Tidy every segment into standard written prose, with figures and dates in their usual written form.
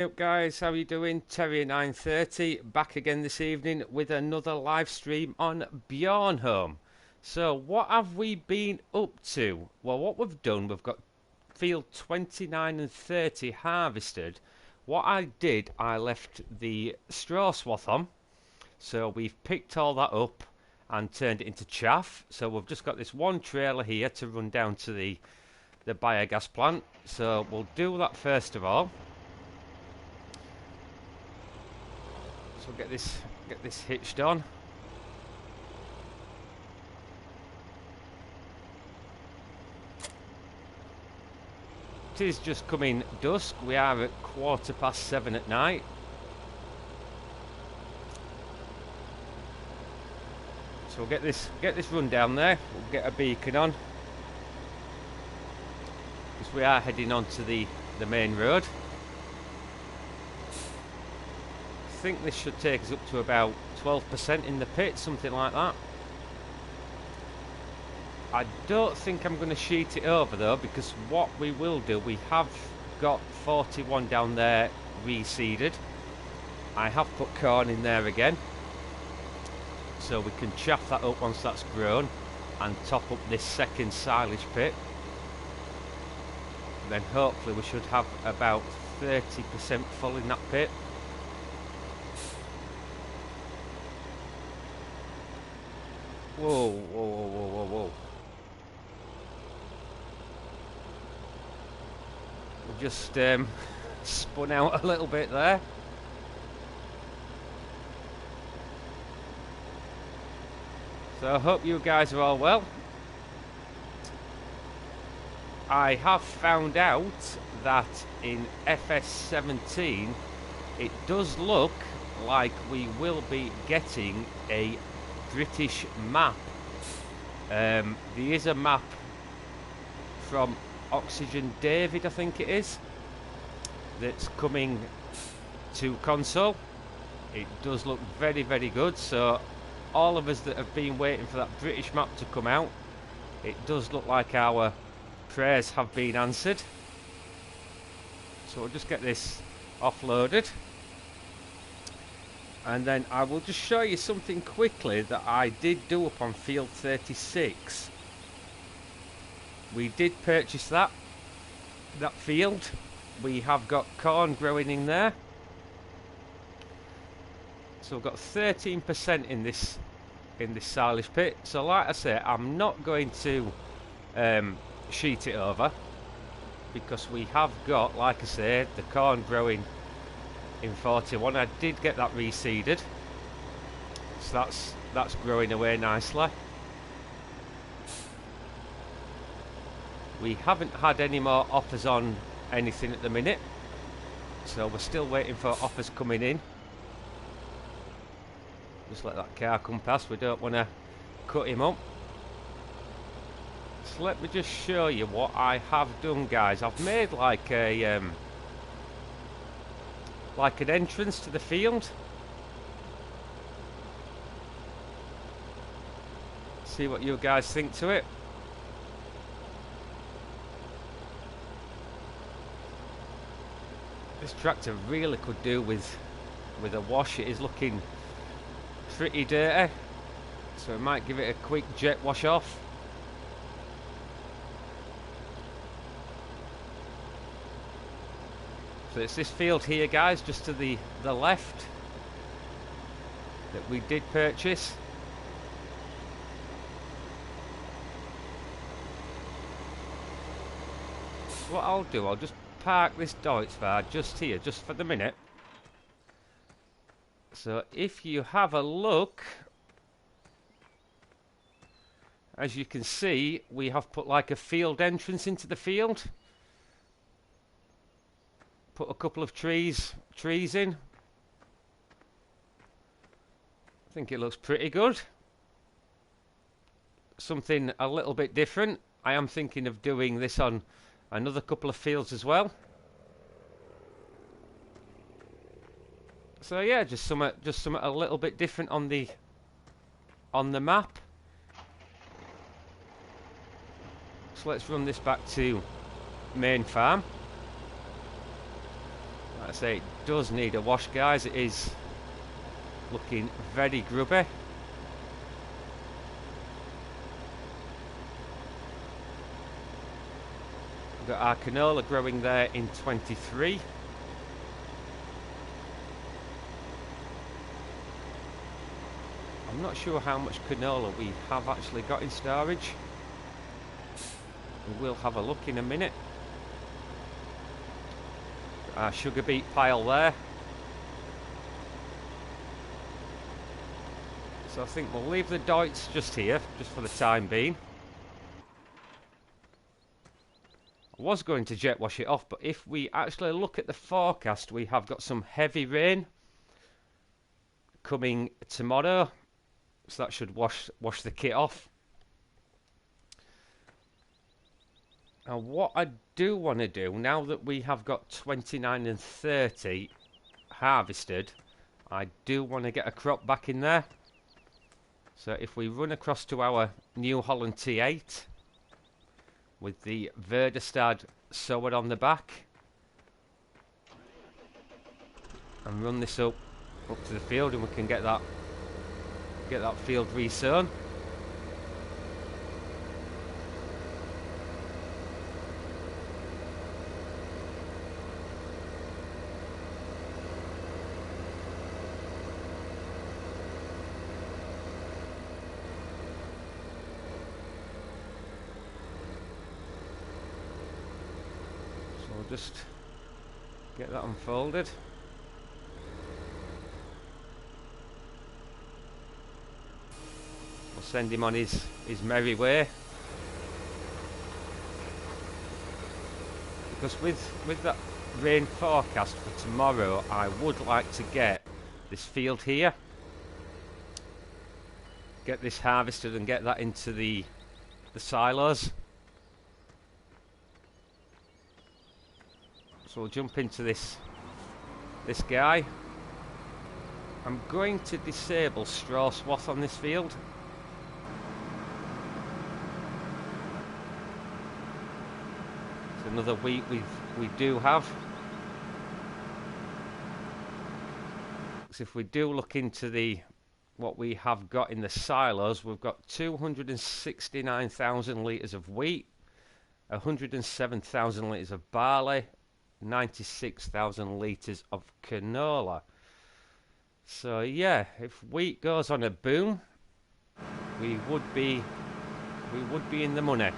Up guys, how are you doing? Terry 930 back again this evening with another live stream on Bjornholm. So what have we been up to? Well, what we've done, we've got field 29 and 30 harvested. What I did, I left the straw swath on, so we've picked all that up and turned it into chaff. So we've just got this one trailer here to run down to the biogas plant. So we'll do that first of all. So get this hitched on. It is just coming dusk. We are at 7:15 at night. So we'll get this run down there. We'll get a beacon on, because we are heading onto the main road. I think this should take us up to about 12% in the pit, something like that. I don't think I'm going to sheet it over though, because what we will do, we have got 41 down there reseeded. I have put corn in there again, so we can chaff that up once that's grown and top up this second silage pit. Then hopefully we should have about 30% full in that pit. Whoa, whoa, whoa, whoa, whoa, whoa. We've just spun out a little bit there. So I hope you guys are all well. I have found out that in FS17 it does look like we will be getting a British map. There is a map from Oxygen David, I think it is, that's coming to console. It does look very, very good. So all of us that have been waiting for that British map to come out, it does look like our prayers have been answered. So we'll just get this offloaded, and then I will just show you something quickly that I did do up on field 36. We did purchase that field. We have got corn growing in there. So we've got 13% in this silage pit. So like I say, I'm not going to sheet it over, because we have got, like I say, the corn growing in 41. I did get that reseeded, so that's growing away nicely. We haven't had any more offers on anything at the minute, so we're still waiting for offers coming in. Just let that car come past, we don't want to cut him up. So let me just show you what I have done, guys. I've made like a like an entrance to the field. See what you guys think to it. This tractor really could do with a wash. It is looking pretty dirty, so we might give it a quick jet wash off. So it's this field here, guys, just to the left, that we did purchase. So what I'll do, I'll just park this Deutz just here, just for the minute. So if you have a look, as you can see, we have put like a field entrance into the field. Put a couple of trees in. I think it looks pretty good. Something a little bit different. I am thinking of doing this on another couple of fields as well. So yeah, just something a little bit different on the map. So let's run this back to main farm. I say, it does need a wash, guys. It is looking very grubby. We've got our canola growing there in 23. I'm not sure how much canola we have actually got in storage. We'll have a look in a minute. Got our sugar beet pile there. So I think we'll leave the Deutz just here, just for the time being. I was going to jet wash it off, but if we actually look at the forecast, we have got some heavy rain coming tomorrow. So that should wash the kit off. Now what I do want to do, now that we have got 29 and 30 harvested, I do want to get a crop back in there. So if we run across to our New Holland T8 with the Verdestad sower on the back and run this up to the field, and we can get that field resown. Just get that unfolded. We'll send him on his merry way. Because with that rain forecast for tomorrow, I would like to get this field here, get this harvested and get that into the silos. So we'll jump into this guy. I'm going to disable straw swath on this field. It's another wheat we do have. So if we do look into what we have got in the silos, we've got 269,000 litres of wheat, 107,000 litres of barley, 96,000 litres of canola. So yeah, if wheat goes on a boom, we would be in the money.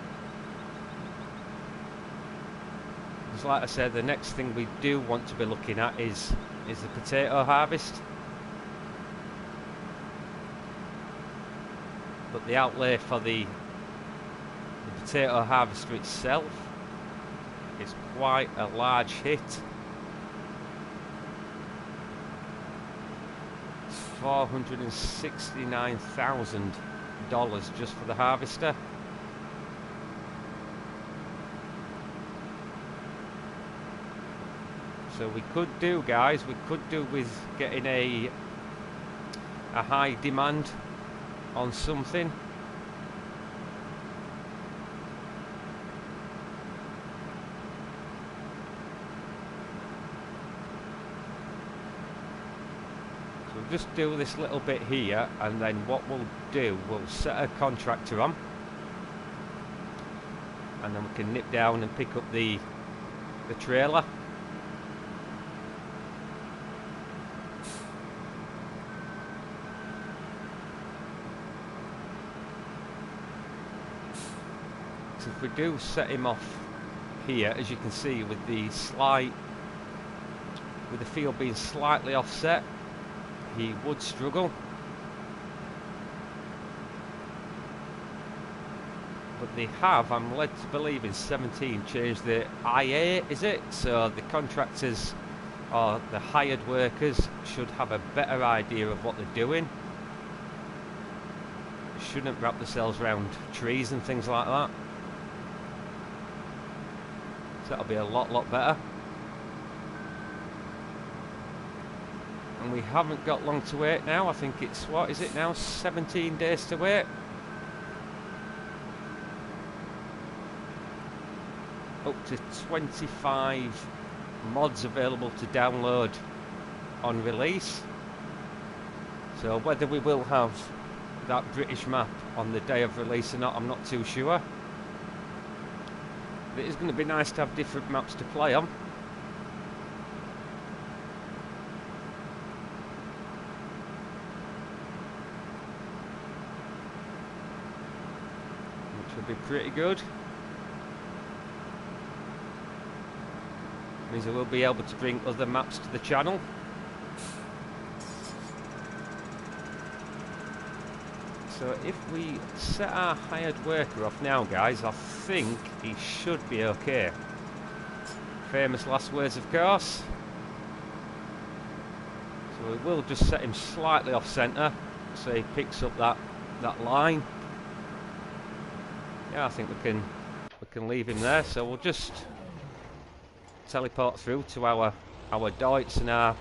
Because like I said, the next thing we do want to be looking at is the potato harvest. But the outlay for the potato harvester itself is quite a large hit. It's $469,000 just for the harvester. So we could do, guys, with getting a high demand on something. Just do this little bit here, and then what we'll do, we'll set a contractor on, and then we can nip down and pick up the trailer. So if we do set him off here, as you can see, with the field being slightly offset, he would struggle. But they have, I'm led to believe, in 17 changed the IA, is it? So the contractors or the hired workers should have a better idea of what they're doing. Shouldn't wrap themselves around trees and things like that. So that'll be a lot better. And we haven't got long to wait now. I think it's, what is it now, 17 days to wait. Up to 25 mods available to download on release. So whether we will have that British map on the day of release or not, I'm not too sure. But it is going to be nice to have different maps to play on. Which will be pretty good. Means I will be able to bring other maps to the channel. So if we set our hired worker off now, guys, I think he should be okay. Famous last words, of course. So we will just set him slightly off centre, so he picks up that line. Yeah, I think we can leave him there. So we'll just teleport through to our Deutz and our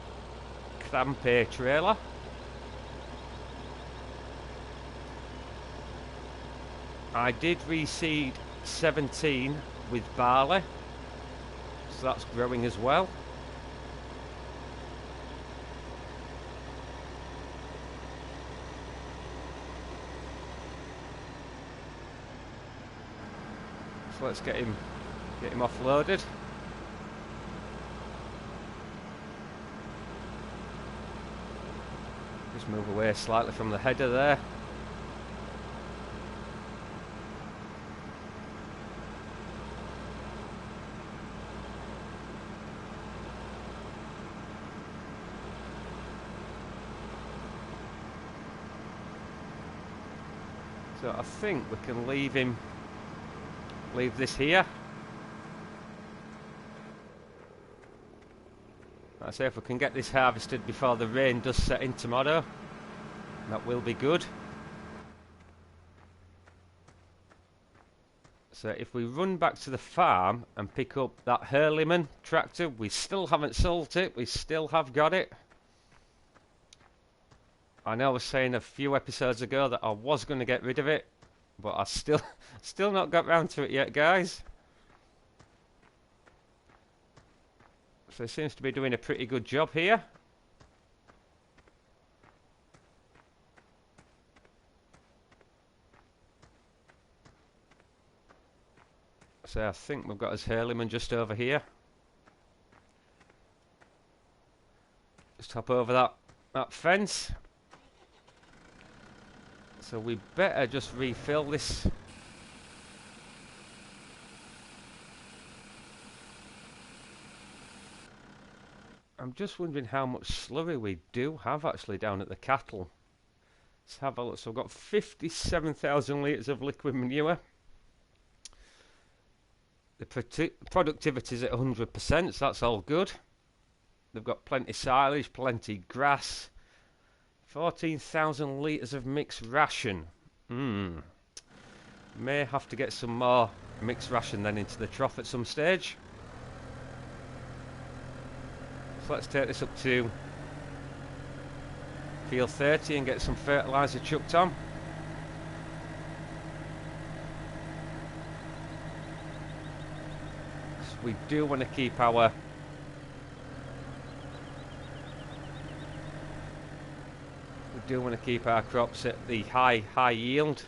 Crampe trailer. I did reseed 17 with barley, so that's growing as well. So let's get him offloaded. Just move away slightly from the header there. So I think we can leave this here. I say if we can get this harvested before the rain does set in tomorrow, that will be good. So if we run back to the farm and pick up that Hurleyman tractor, we still haven't sold it, we still have got it. I know I was saying a few episodes ago that I was going to get rid of it, but I still not got round to it yet, guys. So it seems to be doing a pretty good job here. So I think we've got his Hurleyman just over here. Just hop over that fence. So we better just refill this. I'm just wondering how much slurry we do have actually down at the cattle. Let's have a look. So we've got 57,000 litres of liquid manure. The productivity is at 100%, so that's all good. They've got plenty silage, plenty grass. 14,000 litres of mixed ration. May have to get some more mixed ration then into the trough at some stage. So let's take this up to field 30 and get some fertiliser chucked on. We do want to keep our crops at the high yield.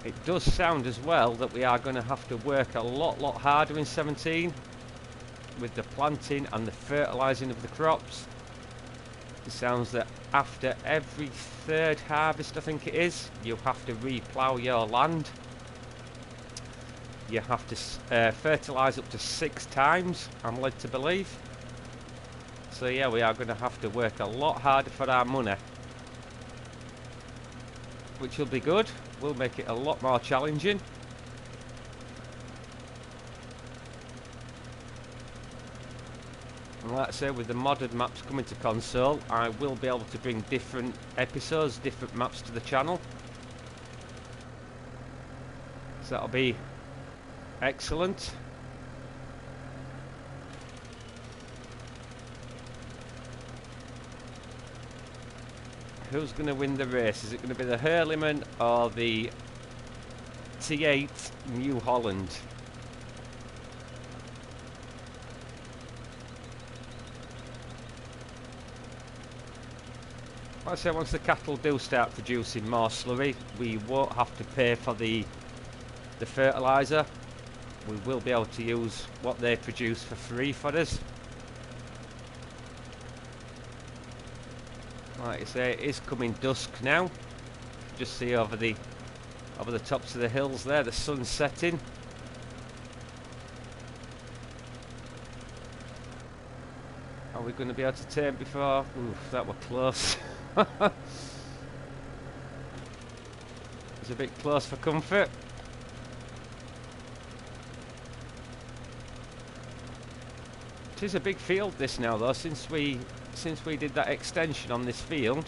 It does sound as well that we are going to have to work a lot harder in 17 with the planting and the fertilising of the crops. It sounds that after every third harvest, I think it is, you have to re-plough your land. You have to fertilise up to 6 times, I'm led to believe. So yeah, we are going to have to work a lot harder for our money, which will be good. Will make it a lot more challenging. And like I say, with the modded maps coming to console, I will be able to bring different episodes, different maps to the channel. So that'll be excellent. Who's going to win the race? Is it going to be the Hurleyman or the T8 New Holland? Like I say, once the cattle do start producing more slurry, we won't have to pay for the fertiliser. We will be able to use what they produce for free for us. Like I say, it is coming dusk now. Just see over the tops of the hills there, the sun's setting. Are we going to be able to turn before? Oof, that were close. It's a bit close for comfort. It is a big field this now though, since we did that extension on this field.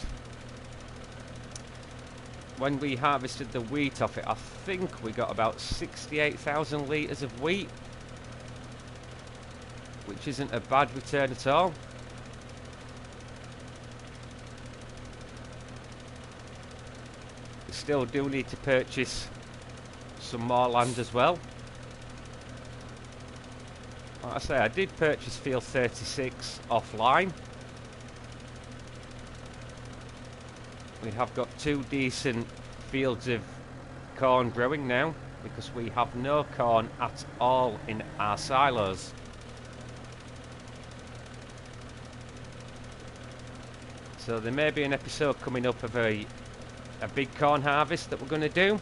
When we harvested the wheat off it, I think we got about 68,000 litres of wheat, which isn't a bad return at all. We still do need to purchase some more land as well. Like I say, I did purchase field 36 offline. We have got 2 decent fields of corn growing now, because we have no corn at all in our silos. So there may be an episode coming up of a big corn harvest that we're going to do.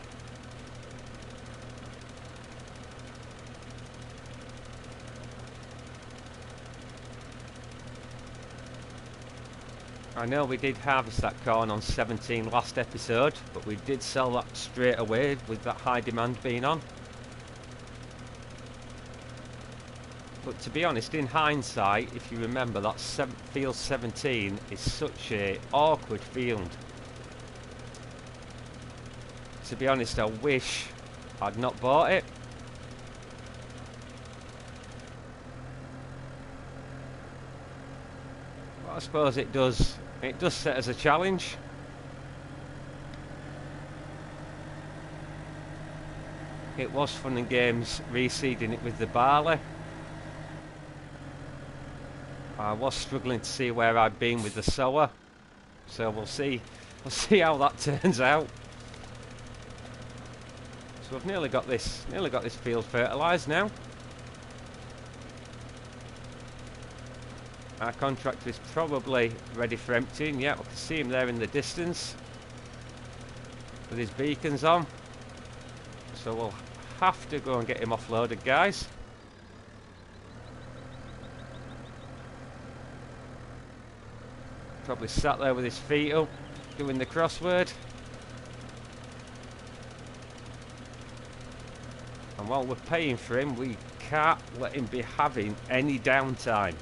I know we did harvest that corn on 17 last episode, but we did sell that straight away with that high demand being on. But to be honest, in hindsight, if you remember, that field 17 is such a awkward field. To be honest, I wish I'd not bought it. But I suppose it does set as a challenge. It was fun and games reseeding it with the barley. I was struggling to see where I'd been with the sower, so we'll see how that turns out. So I've nearly got this field fertilised now. Our contractor is probably ready for emptying. Yeah, we can see him there in the distance with his beacons on. So we'll have to go and get him offloaded, guys. Probably sat there with his feet up, doing the crossword. And while we're paying for him, we can't let him be having any downtime.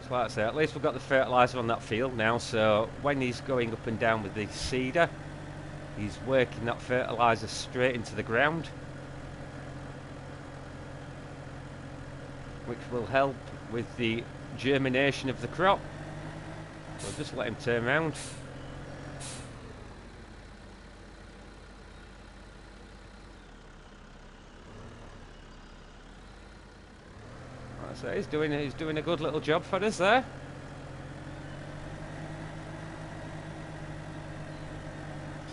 So like I say, at least we've got the fertiliser on that field now, so when he's going up and down with the seeder, he's working that fertiliser straight into the ground, which will help with the germination of the crop. So just let him turn around. So he's doing a good little job for us there.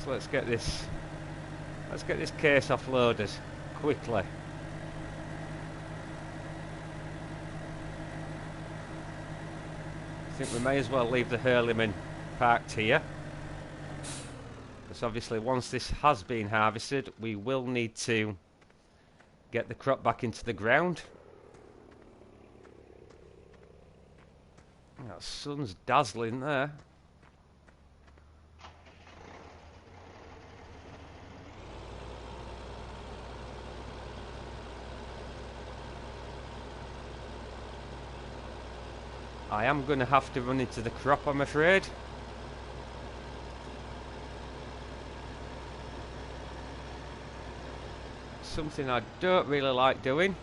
So let's get this case offloaded quickly. I think we may as well leave the hurleyman parked here, because obviously once this has been harvested, we will need to get the crop back into the ground. That sun's dazzling there. I am going to have to run into the crop, I'm afraid. Something I don't really like doing.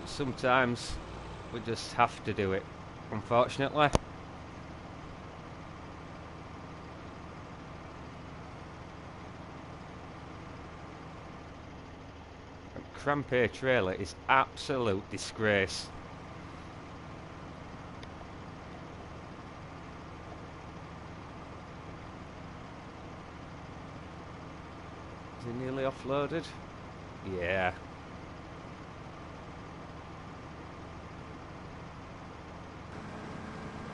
Sometimes we just have to do it, unfortunately. Crampé trailer is absolute disgrace. Is he nearly offloaded? Yeah.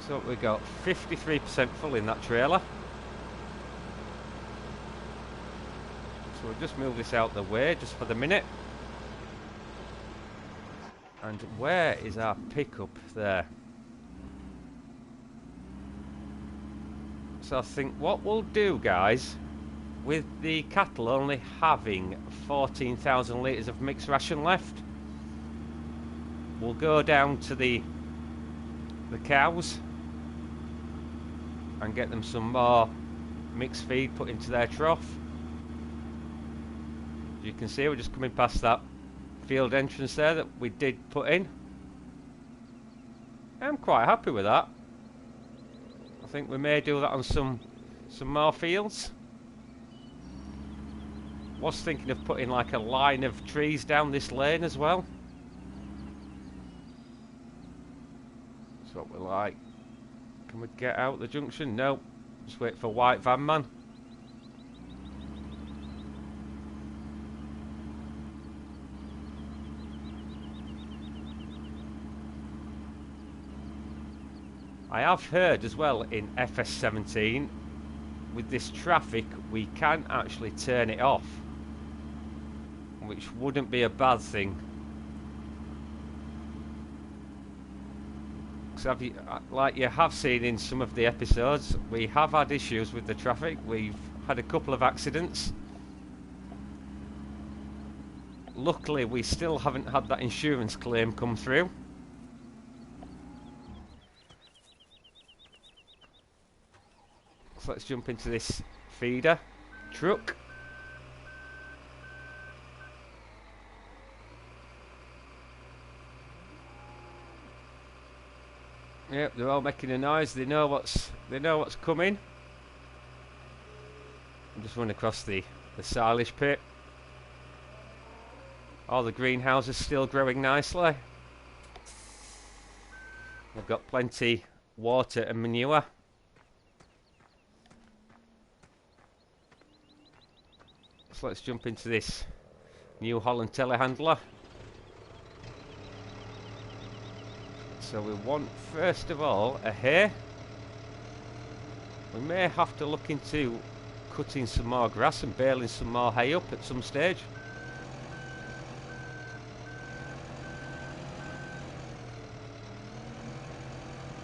So we got 53% full in that trailer. So we'll just move this out the way just for the minute. And where is our pickup there? So I think what we'll do, guys, with the cattle only having 14,000 litres of mixed ration left, we'll go down to the cows and get them some more mixed feed put into their trough. As you can see, we're just coming past that field entrance there that we did put in. I'm quite happy with that. I think we may do that on some more fields. Was thinking of putting like a line of trees down this lane as well. That's what we like. Can we get out the junction? No. Just wait for white van man. I have heard as well in FS17, with this traffic we can actually turn it off, which wouldn't be a bad thing. So like you have seen in some of the episodes, we have had issues with the traffic. We've had a couple of accidents. Luckily we still haven't had that insurance claim come through. So let's jump into this feeder truck. Yep, they're all making a noise. They know what's coming. I'm just running across the silage pit. All the greenhouses still growing nicely. We've got plenty water and manure. So let's jump into this New Holland telehandler. So we want, first of all, a hay. We may have to look into cutting some more grass and baling some more hay up at some stage.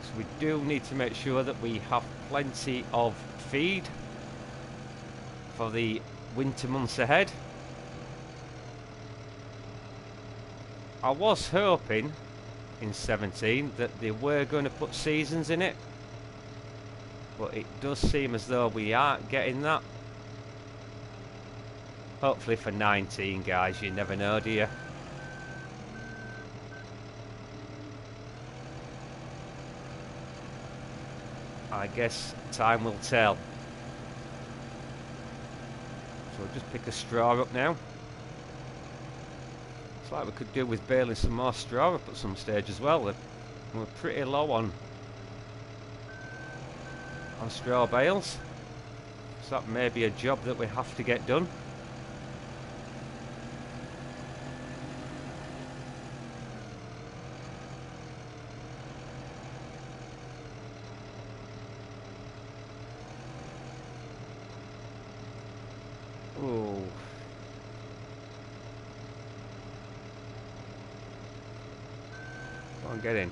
So we do need to make sure that we have plenty of feed for the winter months ahead. I was hoping in 17 that they were going to put seasons in it, but it does seem as though we aren't getting that. Hopefully for 19, guys, you never know, do you? I guess time will tell. So we'll just pick a straw up now. It's like we could do with baling some more straw up at some stage as well. We're pretty low on straw bales. So that may be a job that we have to get done. Ooh. Go on, get in.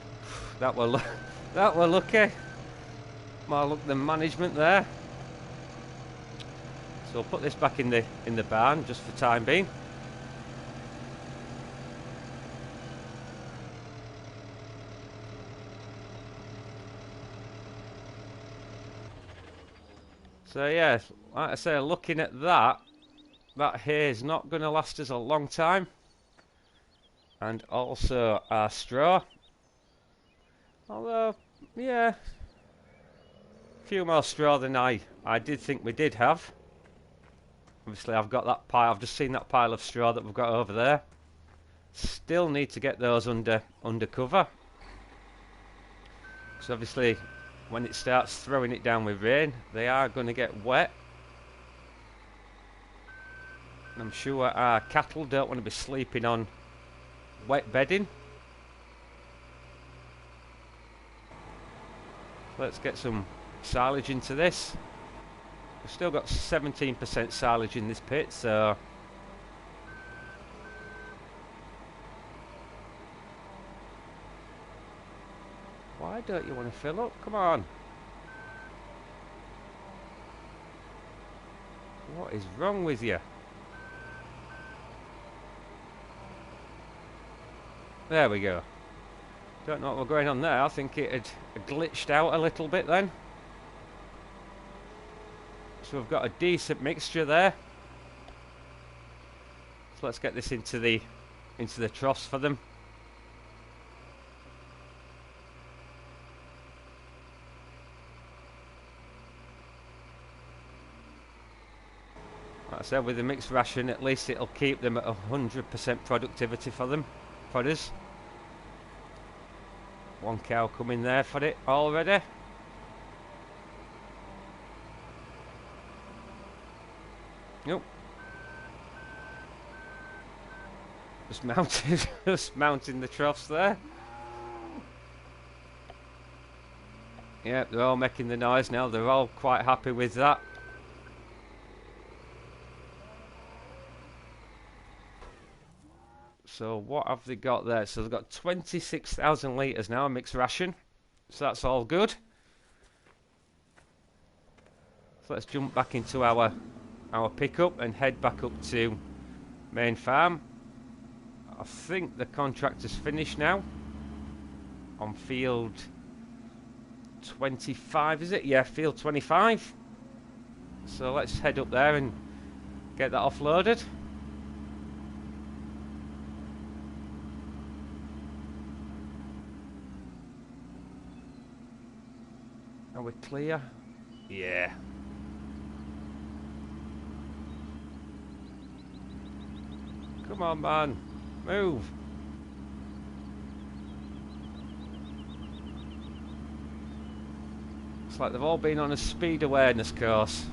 That were lucky. More luck than management there. So we'll put this back in the barn just for time being. So yeah, like I say, looking at that hay is not going to last us a long time. And also our straw. Although, yeah, a few more straw than I did think we did have. Obviously I've got that pile, I've just seen that pile of straw that we've got over there. Still need to get those under cover. Because obviously when it starts throwing it down with rain, they are going to get wet. I'm sure our cattle don't want to be sleeping on wet bedding. Let's get some silage into this. We've still got 17% silage in this pit, so why don't you want to fill up? Come on. What is wrong with you? There we go. Don't know what we're going on there. I think it had glitched out a little bit then. So we've got a decent mixture there. So let's get this into the troughs for them. Like I said, with the mixed ration, at least it'll keep them at 100% productivity for them, for us. One cow coming there for it already. Nope. Just mounting the troughs there. Yeah, they're all making the noise now. They're all quite happy with that. So what have they got there? So they've got 26,000 litres now, a mixed ration. So that's all good. So let's jump back into our pickup and head back up to main farm. I think the contractor's finished now on field 25, is it? Yeah, field 25. So let's head up there and get that offloaded. Are we clear? Yeah. Come on, man. Move. It's like they've all been on a speed awareness course.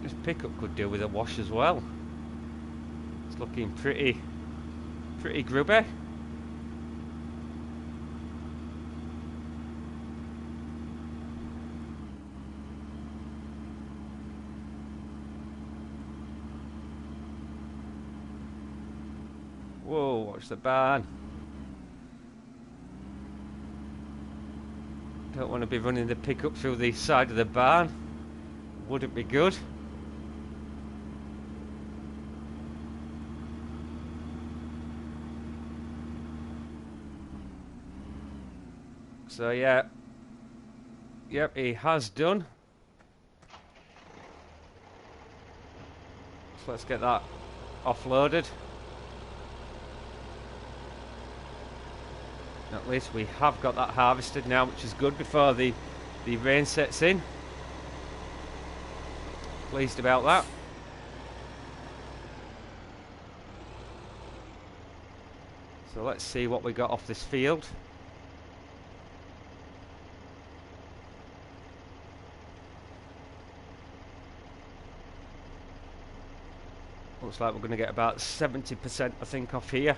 This pickup could do with a wash as well. It's looking pretty grubby. Whoa, watch the barn. Don't want to be running the pickup through the side of the barn. Wouldn't be good. So yeah, yep, he has done. So let's get that offloaded. At least we have got that harvested now, which is good before the rain sets in. Pleased about that. So let's see what we got off this field. Looks like we're going to get about 70%, I think, off here.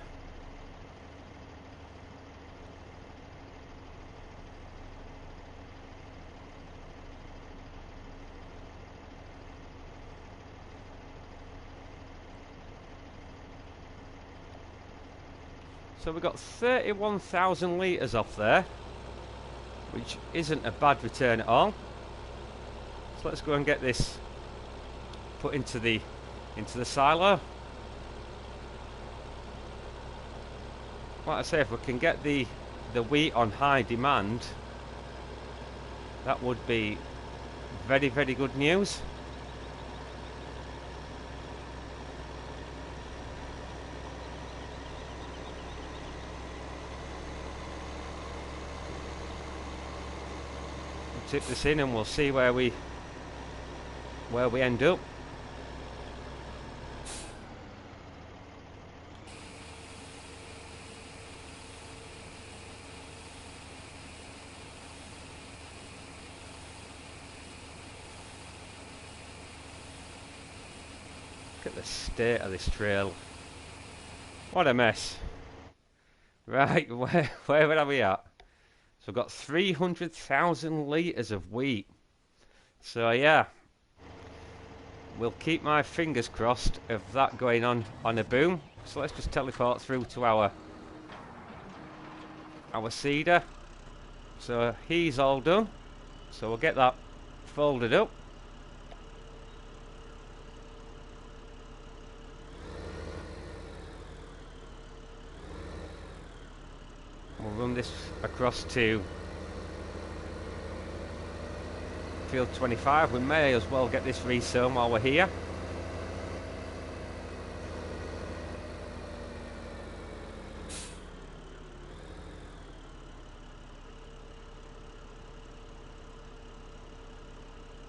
So we've got 31,000 litres off there, which isn't a bad return at all. So let's go and get this put into the silo. Like I say, if we can get the wheat on high demand, that would be very, very good news. tip this in and we'll see where we end up. Look at the state of this trail. What a mess. Right, where are we at? So we've got 300,000 litres of wheat. So yeah, we'll keep my fingers crossed of that going on a boom. So let's just teleport through to our seeder. So he's all done. So we'll get that folded up. We'll run this across to field 25. We may as well get this resown while we're here.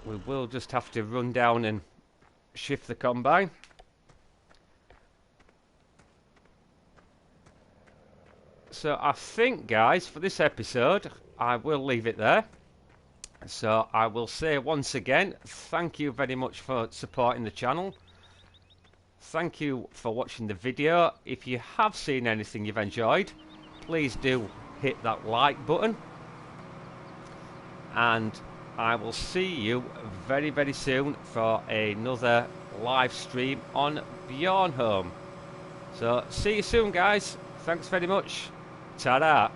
We will just have to run down and shift the combine. So I think, guys, for this episode, I will leave it there. So I will say once again, thank you very much for supporting the channel. Thank you for watching the video. If you have seen anything you've enjoyed, please do hit that like button. And I will see you very, very soon for another live stream on bjornholm. So see you soon, guys. Thanks very much. Ta-da.